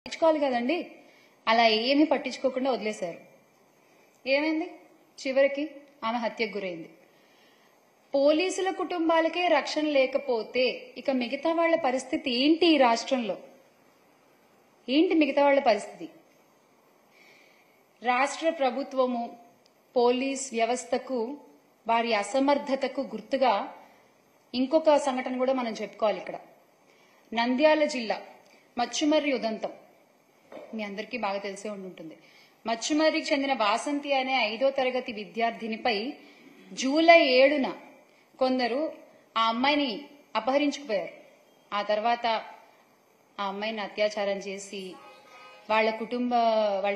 పట్టించుకోవాలి కదండి. అలా ఏమీ పట్టించుకోకుండా వదిలేశారు. ఏమైంది? చివరికి ఆమె హత్యకు గురైంది. పోలీసుల కుటుంబాలకే రక్షణ లేకపోతే ఇక మిగతా వాళ్ళ పరిస్థితి ఏంటి? ఈ రాష్ట్రంలో ఏంటి మిగతా వాళ్ళ పరిస్థితి? రాష్ట్ర ప్రభుత్వము పోలీస్ వ్యవస్థకు వారి అసమర్థతకు గుర్తుగా ఇంకొక సంఘటన కూడా మనం చెప్పుకోవాలి. ఇక్కడ నంద్యాల జిల్లా మచ్చుమర్రి ఉదంతం మీ అందరికీ బాగా తెలిసే ఉంటుంది. మచ్చుమర్రికి చెందిన వాసంతి అనే 5వ తరగతి విద్యార్థినిపై జూలై 7న కొందరు ఆ అమ్మాయిని అపహరించుకుపోయారు. ఆ తర్వాత ఆ అమ్మాయిని అత్యాచారం చేసి వాళ్ళ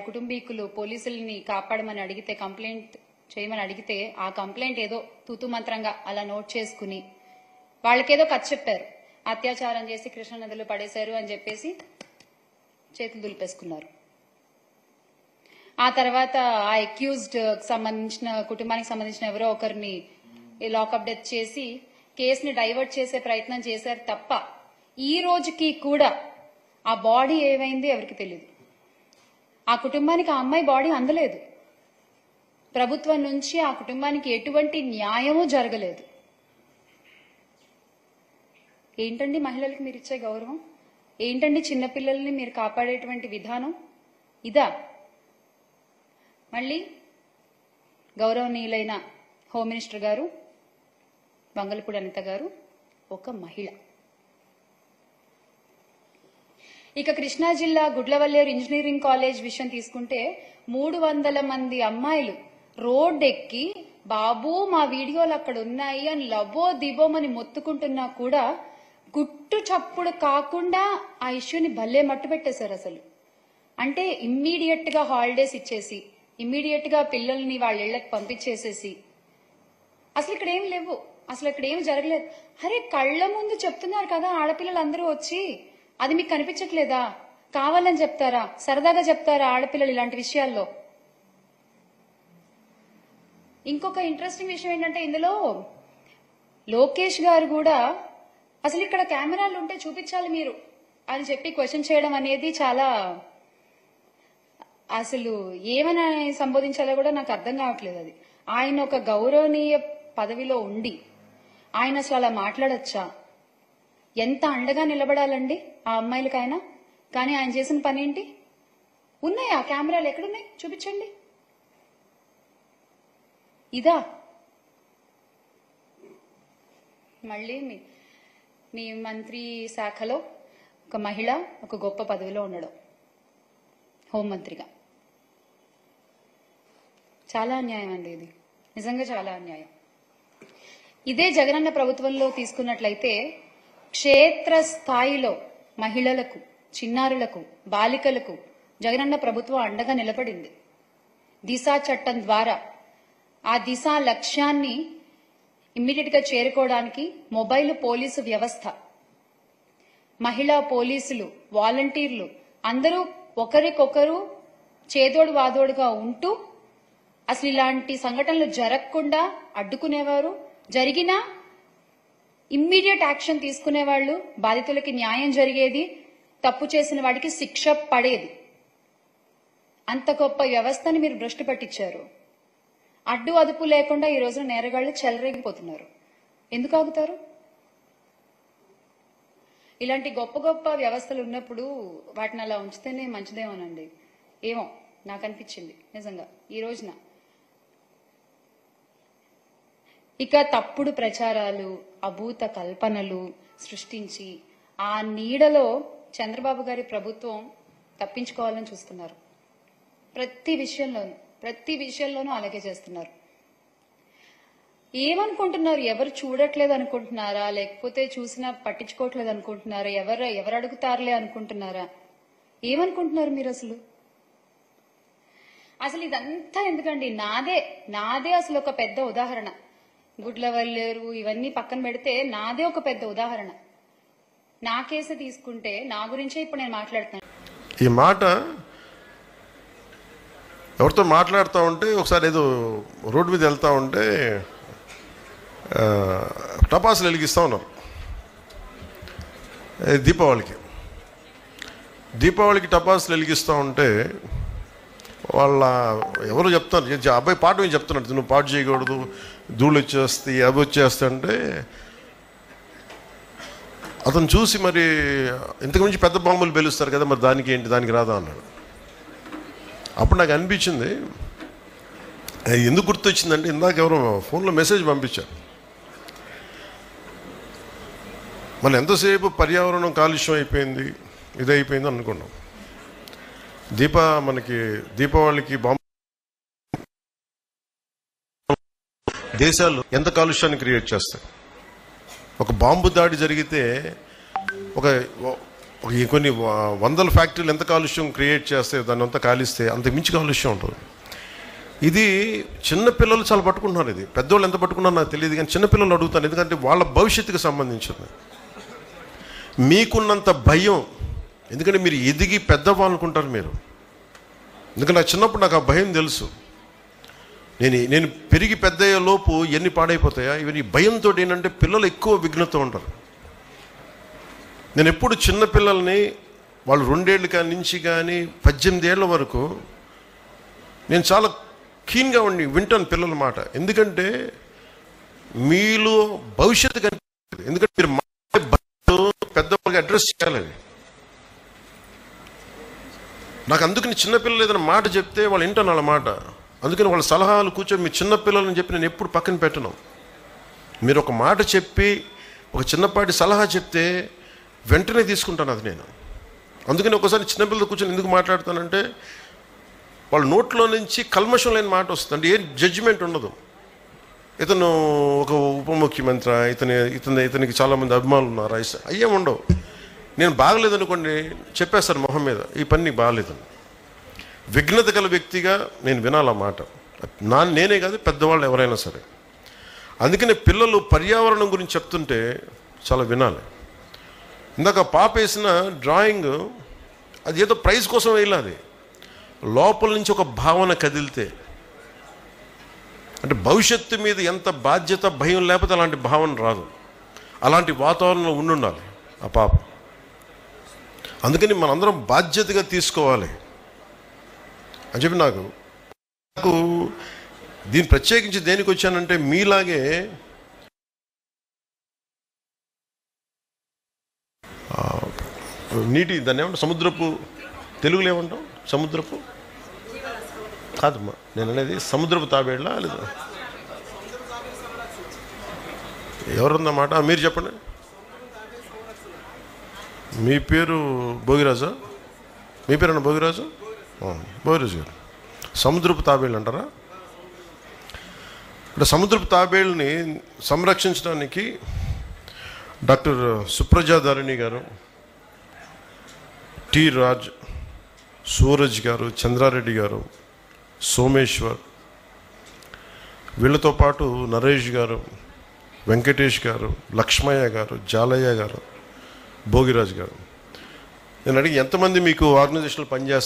కుటుంబీకులు పోలీసుల్ని కాపాడమని అడిగితే, కంప్లైంట్ చేయమని అడిగితే, ఆ కంప్లైంట్ ఏదో తూతు మంత్రంగా అలా నోట్ చేసుకుని వాళ్ళకేదో కథ చెప్పారు. అత్యాచారం చేసి కృష్ణానదిలో పడేశారు అని చెప్పేసి చేతులు దులిపేసుకున్నారు. ఆ తర్వాత ఆ అక్యూజ్డ్ సంబంధించిన కుటుంబానికి సంబంధించిన ఎవరో ఒకరిని లాకప్ డెత్ చేసి కేసుని డైవర్ట్ చేసే ప్రయత్నం చేశారు తప్ప ఈ రోజుకి కూడా ఆ బాడీ ఏమైంది ఎవరికి తెలియదు. ఆ కుటుంబానికి ఆ అమ్మాయి బాడీ అందలేదు. ప్రభుత్వం నుంచి ఆ కుటుంబానికి ఎటువంటి న్యాయమూ జరగలేదు. ఏంటండి మహిళలకు మీరు ఇచ్చే గౌరవం? ఏంటండి చిన్నపిల్లల్ని మీరు కాపాడేటువంటి విధానం? ఇదా? మళ్ళీ గౌరవనీయులైన హోమ్ మినిస్టర్ గారు వంగలపూడి అనిత గారు ఒక మహిళ. ఇక కృష్ణా జిల్లా గుడ్లవల్లేరు ఇంజనీరింగ్ కాలేజ్ విషయం తీసుకుంటే 300 మంది అమ్మాయిలు రోడ్డెక్కి బాబు మా వీడియోలు అక్కడ ఉన్నాయి అని లబో దిబోమని మొత్తుకుంటున్నా కూడా గుట్టు చప్పుడు కాకుండా ఆ ఇష్యూని భలే మట్టు పెట్టేశారు. అసలు అంటే ఇమ్మీడియట్ గా హాలిడేస్ ఇచ్చేసి, ఇమ్మీడియట్ గా పిల్లల్ని వాళ్ళ ఇళ్లకు పంపించేసేసి, అసలు ఇక్కడ ఏం లేవు, అసలు ఇక్కడ ఏం జరగలేదు. అరే కళ్ల ముందు చెప్తున్నారు కదా ఆడపిల్లలందరూ వచ్చి, అది మీకు కనిపించట్లేదా? కావాలని చెప్తారా? సరదాగా చెప్తారా ఆడపిల్లలు ఇలాంటి విషయాల్లో? ఇంకొక ఇంట్రెస్టింగ్ విషయం ఏంటంటే ఇందులో లోకేష్ గారు కూడా అసలు ఇక్కడ కెమెరాలు ఉంటే చూపించాలి మీరు అని చెప్పి క్వశ్చన్ చేయడం అనేది చాలా, అసలు ఏమని సంబోధించాలో కూడా నాకు అర్థం కావట్లేదు. అది ఆయన ఒక గౌరవనీయ పదవిలో ఉండి ఆయన అసలు అలా మాట్లాడచ్చా? ఎంత అండగా నిలబడాలండి ఆ అమ్మాయిలకైనా. కానీ ఆయన చేసిన పని ఏంటి? ఉన్నాయా కెమెరాలు? ఎక్కడున్నాయి? చూపించండి. ఇదా? మళ్ళీ మీ మంత్రి శాఖలో ఒక మహిళ ఒక గొప్ప పదవిలో ఉండడం, హోంమంత్రిగా. చాలా అన్యాయం అండి ఇది, నిజంగా చాలా అన్యాయం. ఇదే జగనన్న ప్రభుత్వంలో తీసుకున్నట్లయితే క్షేత్ర స్థాయిలో మహిళలకు, చిన్నారులకు, బాలికలకు జగనన్న ప్రభుత్వం అండగా నిలబడింది. దిశ చట్టం ద్వారా ఆ దిశ లక్ష్యాన్ని ఇమ్మీడియట్ గా చేరుకోవడానికి మొబైల్ పోలీసు వ్యవస్థ, మహిళా పోలీసులు, వాలంటీర్లు అందరూ ఒకరికొకరు చేదోడు వాదోడుగా ఉంటూ అసలు ఇలాంటి సంఘటనలు జరగకుండా అడ్డుకునేవారు. జరిగినా ఇమ్మీడియట్ యాక్షన్ తీసుకునేవాళ్లు. బాధితులకి న్యాయం జరిగేది, తప్పు చేసిన వాడికి శిక్ష పడేది. అంత గొప్ప వ్యవస్థని మీరు భ్రష్టు పట్టించారు. అడ్డు అదుపు లేకుండా ఈ రోజున నేరగాళ్లు చెలరేగిపోతున్నారు. ఎందుకు ఆగుతారు? ఇలాంటి గొప్ప గొప్ప వ్యవస్థలు ఉన్నప్పుడు వాటిని అలా ఉంచితేనే మంచిదేమోనండి. ఏమో నాకు అనిపించింది నిజంగా ఈ రోజున. ఇక తప్పుడు ప్రచారాలు, అభూత కల్పనలు సృష్టించి ఆ నీడలో చంద్రబాబు గారి ప్రభుత్వం తప్పించుకోవాలని చూస్తున్నారు. ప్రతి విషయంలోనూ అలాగే చేస్తున్నారు. ఏమనుకుంటున్నారు? ఎవరు చూడట్లేదు అనుకుంటున్నారా? లేకపోతే చూసినా పట్టించుకోవట్లేదు అనుకుంటున్నారా? ఎవరు అడుగుతారులే అనుకుంటున్నారా? ఏమనుకుంటున్నారు మీరు? అసలు ఇదంతా ఎందుకండి? నాదే అసలు ఒక పెద్ద ఉదాహరణ. గుడ్లవల్లేరు ఇవన్నీ పక్కన పెడితే నాదే ఒక పెద్ద ఉదాహరణ. నా కేసు తీసుకుంటే నా గురించే ఇప్పుడు నేను మాట్లాడుతున్నాను. ఈ మాట ఎవరితో మాట్లాడుతూ ఉంటే ఒకసారి ఏదో రోడ్డు మీద వెళ్తూ ఉంటే టపాసులు వెలిగిస్తూ ఉన్నారు దీపావళికి. దీపావళికి టపాసులు వెలిగిస్తూ ఉంటే వాళ్ళ ఎవరు చెప్తారు, అబ్బాయి పాట ఏం చెప్తున్నట్టు, నువ్వు పాట చేయకూడదు, ధూళి వచ్చేస్తాయి, అవి వచ్చేస్తాయి అంటే అతను చూసి మరి ఇంతకుమించి పెద్ద బాంబులు పేలుస్తారు కదా, మరి దానికి ఏంటి, దానికి రాదా అన్నాడు. అప్పుడు నాకు అనిపించింది, ఎందుకు గుర్తొచ్చిందంటే ఇందాక ఎవరో ఫోన్లో మెసేజ్ పంపించారు. మనం ఎంతసేపు పర్యావరణం కాలుష్యం అయిపోయింది, ఇదైపోయింది అనుకున్నాం. మనకి దీపావళికి బాంబు దేశాలు ఎంత కాలుష్యాన్ని క్రియేట్ చేస్తాయి. ఒక బాంబు దాడి జరిగితే కొన్ని వందల ఫ్యాక్టరీలు ఎంత కాలుష్యం క్రియేట్ చేస్తే, దాన్ని అంతా కాలిస్తే అంత మించి కాలుష్యం ఉంటుంది. ఇది చిన్నపిల్లలు చాలా పట్టుకుంటున్నారు. ఇది పెద్దవాళ్ళు ఎంత పట్టుకున్నారో నాకు తెలియదు, కానీ చిన్నపిల్లలు అడుగుతాను, ఎందుకంటే వాళ్ళ భవిష్యత్తుకు సంబంధించింది. మీకున్నంత భయం, ఎందుకంటే మీరు ఎదిగి పెద్దవాళ్ళు అనుకుంటారు మీరు. ఎందుకంటే నాకు చిన్నప్పుడు నాకు ఆ భయం తెలుసు. నేను పెరిగి పెద్ద అయ్యే లోపు ఎన్ని పాడైపోతాయా ఇవన్నీ భయంతో. ఏంటంటే పిల్లలు ఎక్కువ విఘ్నత ఉంటారు. నేను ఎప్పుడు చిన్నపిల్లల్ని వాళ్ళు 2 ఏళ్ళ నుంచి కానీ 18 ఏళ్ళ వరకు నేను చాలా కీన్గా వింటాను పిల్లల మాట. ఎందుకంటే మీలో భవిష్యత్తు కనిపిస్తుంది. ఎందుకంటే మీరు పెద్దవాళ్ళకి అడ్రస్ చేయాలి. నాకు అందుకని చిన్నపిల్లలు ఏదైనా మాట చెప్తే వాళ్ళు వింటాను వాళ్ళ మాట. అందుకని వాళ్ళ సలహాలు కూర్చొని మీ చిన్నపిల్లలని చెప్పి నేను ఎప్పుడు పక్కన పెట్టను. మీరు ఒక మాట చెప్పి ఒక చిన్నపాటి సలహా చెప్తే వెంటనే తీసుకుంటాను అది నేను. అందుకని ఒకసారి చిన్నపిల్లలు కూర్చొని ఎందుకు మాట్లాడతానంటే వాళ్ళ నోట్లో నుంచి కల్మషం లేని మాట వస్తుంది. అంటే ఏ జడ్జిమెంట్ ఉండదు. ఇతను ఒక ఉప ముఖ్యమంత్రి, ఇతనికి చాలామంది అభిమానులు ఉన్నారు, అయ్యేం ఉండవు. నేను బాగలేదనుకోండి చెప్పేస్తాను మొహం మీద, ఈ పని నీకు బాగలేదని. విఘ్నత గల వ్యక్తిగా నేను వినాలన్నమాట. నేనే కాదు, పెద్దవాళ్ళు ఎవరైనా సరే. అందుకనే పిల్లలు పర్యావరణం గురించి చెప్తుంటే చాలా వినాలి. ఇందాక పాప వేసిన డ్రాయింగ్ అది ఏదో ప్రైజ్ కోసం వేయాలి. లోపల నుంచి ఒక భావన కదిలితే, అంటే భవిష్యత్తు మీద ఎంత బాధ్యత, భయం లేకపోతే అలాంటి భావన రాదు. అలాంటి వాతావరణంలో ఉండాలి ఆ పాప. అందుకని మనందరం బాధ్యతగా తీసుకోవాలి అని చెప్పి నాకు దీన్ని ప్రత్యేకించి దేనికి వచ్చానంటే, మీలాగే నీటి దాన్ని ఏమంటాం, సముద్రపు తెలుగులో ఏమంటాం, సముద్రపు కాదమ్మా నేను అనేది సముద్రపు తాబేళ్ళ లేదా ఎవరుందన్నమాట, మీరు చెప్పండి. మీ పేరు భోగిరాజా? మీ పేరు అన్న భోగిరాజు? భోగిరాజు గారు. సముద్రపు తాబేళ్ళు అంటారా? అంటే సముద్రపు తాబేళ్ళని సంరక్షించడానికి డాక్టర్ సుప్రజాధారిణి గారు, టి రాజ్, సూరజ్ గారు, చంద్రారెడ్డి గారు, సోమేశ్వర్, వీళ్ళతో పాటు నరేష్ గారు, వెంకటేష్ గారు, లక్ష్మయ్య గారు, జాలయ్య గారు, భోగిరాజు గారు. నేను అడిగి ఎంతమంది మీకు ఆర్గనైజేషన్లో పనిచేస్తారు